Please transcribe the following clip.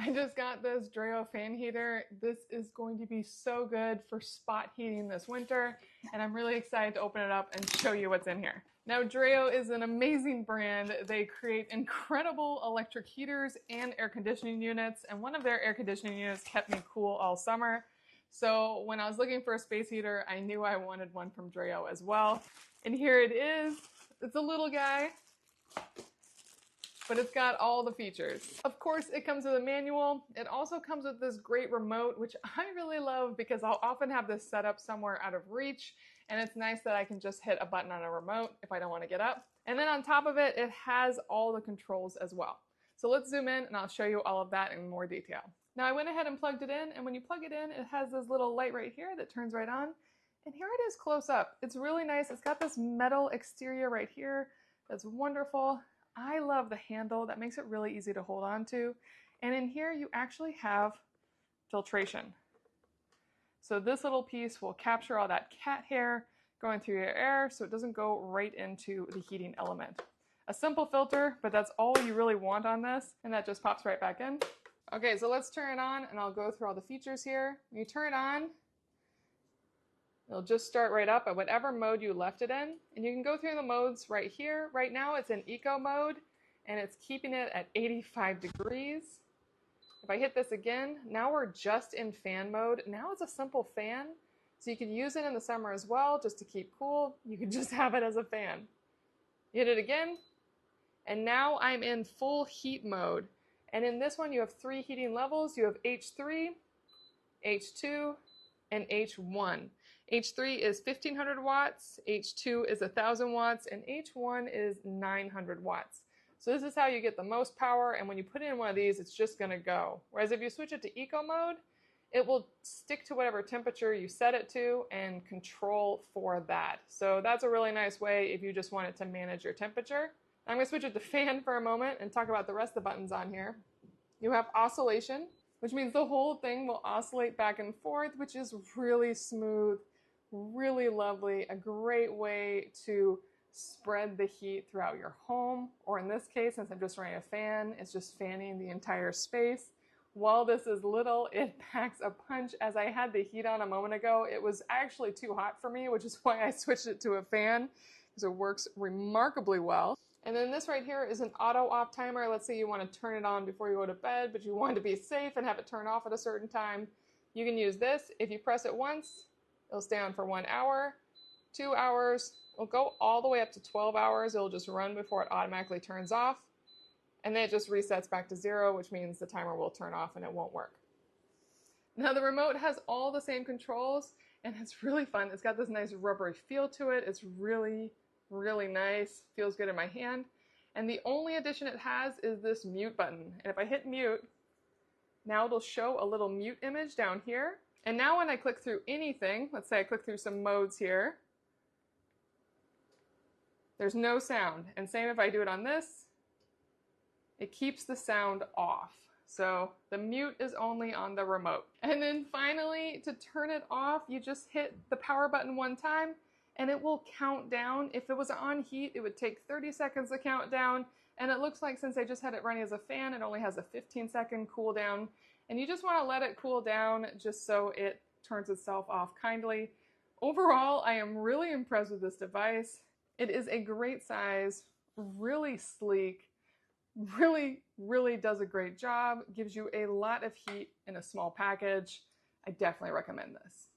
I just got this Dreo fan heater. This is going to be so good for spot heating this winter, and I'm really excited to open it up and show you what's in here. Now, Dreo is an amazing brand. They create incredible electric heaters and air conditioning units, and one of their air conditioning units kept me cool all summer. So when I was looking for a space heater, I knew I wanted one from Dreo as well. And here it is. It's a little guy, but it's got all the features. Of course, it comes with a manual. It also comes with this great remote, which I really love because I'll often have this set up somewhere out of reach, and it's nice that I can just hit a button on a remote if I don't want to get up. And then on top of it, it has all the controls as well. So let's zoom in and I'll show you all of that in more detail. Now I went ahead and plugged it in, and when you plug it in, it has this little light right here that turns right on. And here it is close up. It's really nice. It's got this metal exterior right here. That's wonderful. I love the handle. That makes it really easy to hold on to. And in here you actually have filtration. So this little piece will capture all that cat hair going through your air so it doesn't go right into the heating element. A simple filter, but that's all you really want on this, and that just pops right back in. Okay, so let's turn it on and I'll go through all the features here. When you turn it on, it'll just start right up at whatever mode you left it in. And you can go through the modes right here. Right now it's in eco mode and it's keeping it at 85 degrees. If I hit this again, now we're just in fan mode. Now it's a simple fan. So you could use it in the summer as well, just to keep cool. You could just have it as a fan. You hit it again, and now I'm in full heat mode. And in this one you have 3 heating levels. You have H3, H2, and H1. H3 is 1500 watts, H2 is 1000 watts, and H1 is 900 watts. So this is how you get the most power, and when you put in one of these, it's just gonna go. Whereas if you switch it to eco mode, it will stick to whatever temperature you set it to and control for that. So that's a really nice way if you just want it to manage your temperature. I'm gonna switch it to fan for a moment and talk about the rest of the buttons on here. You have oscillation, which means the whole thing will oscillate back and forth, which is really smooth, really lovely, a great way to spread the heat throughout your home. Or in this case, since I'm just running a fan, it's just fanning the entire space. While this is little, it packs a punch. As I had the heat on a moment ago, it was actually too hot for me, which is why I switched it to a fan, because it works remarkably well. And then this right here is an auto off timer. Let's say you want to turn it on before you go to bed, but you want to be safe and have it turn off at a certain time. You can use this. If you press it once, it'll stay on for 1 hour, 2 hours. It'll go all the way up to 12 hours. It'll just run before it automatically turns off. And then it just resets back to 0, which means the timer will turn off and it won't work. Now the remote has all the same controls, and it's really fun. It's got this nice rubbery feel to it. It's really nice, feels good in my hand. And the only addition it has is this mute button. And if I hit mute, now it'll show a little mute image down here. And now when I click through anything, let's say I click through some modes here, there's no sound. And same if I do it on this, it keeps the sound off. So the mute is only on the remote. And then finally, to turn it off, you just hit the power button one time and it will count down. If it was on heat, it would take 30 seconds to count down. And it looks like since I just had it running as a fan, it only has a 15-second cool down. And you just want to let it cool down just so it turns itself off kindly. Overall, I am really impressed with this device. It is a great size, really sleek, really does a great job, gives you a lot of heat in a small package. I definitely recommend this.